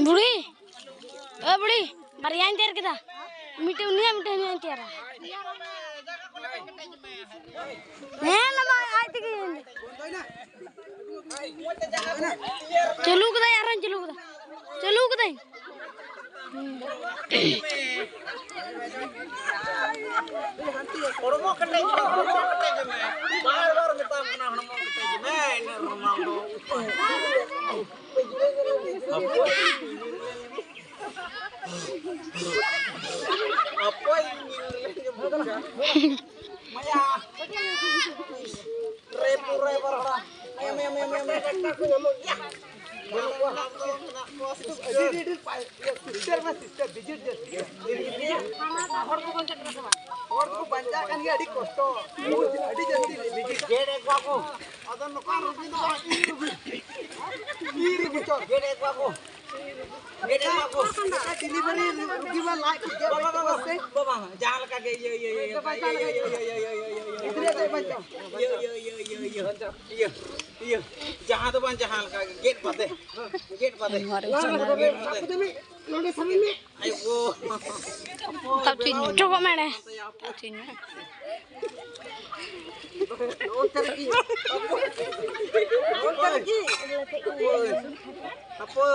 बुढ़ी ओ बुढ़ी मरियान तेर किदा मिटे नहीं तेरा मैं लमा आज तक चलू कदा यार चलू कदा hormo kete me बार मिता मना hormo kete me ini rumah do apa ini maya repu ora जहाँ तो बन जहाँ का गेट पाते coba mana apa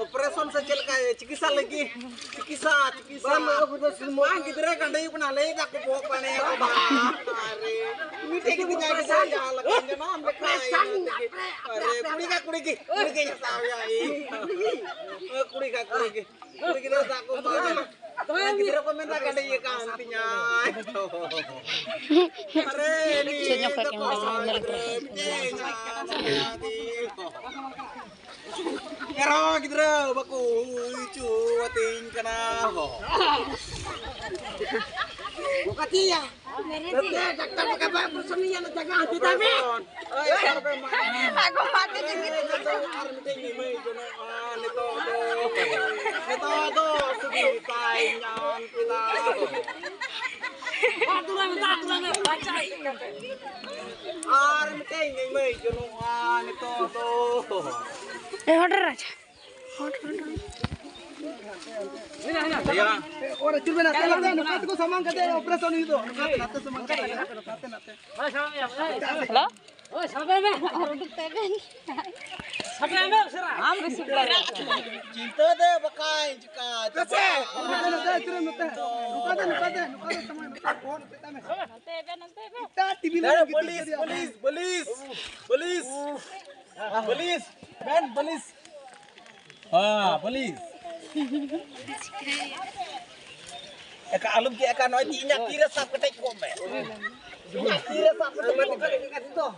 operation secil kayak cikisa lagi cikisa semua gidre kandai pernah lagi aku bawa pane aku bahari ini tinggi tinggi saja lakukan jangan mereka kuri yang saya kuri kita aku bahas gidre pemerintah kandai ya kantinya are ini Kero gidra baku cu ating kana ho. Bukati ya. Tete daktar ka personian jaga hati tapi. Aku mati dingin. Armiting mai jono nito do sugi tainyan kita. Aturan baca ini. Armiting mai jono nito do. order aja orang cuma nak telan nak tu samang kata operasi itu nak samang kata nate halo oh sampai me untuk teben sampai me sera am sebelah cinta deh pakai jika nate kita TV Polis, Ben, polis. Polis. Eka alum ki eka noi tinya tira sap ketek kome. Tira sap ketek itu.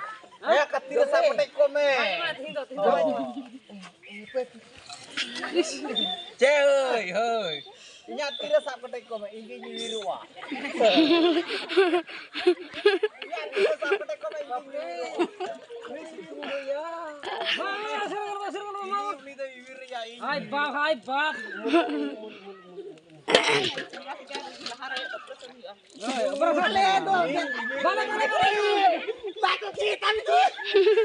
Eka tira sap ketek kome. Hei. Tinya tira sap ketek kome ingin nyirua. Tinya tira sap ketek kome ingin. Hai bab. Balik.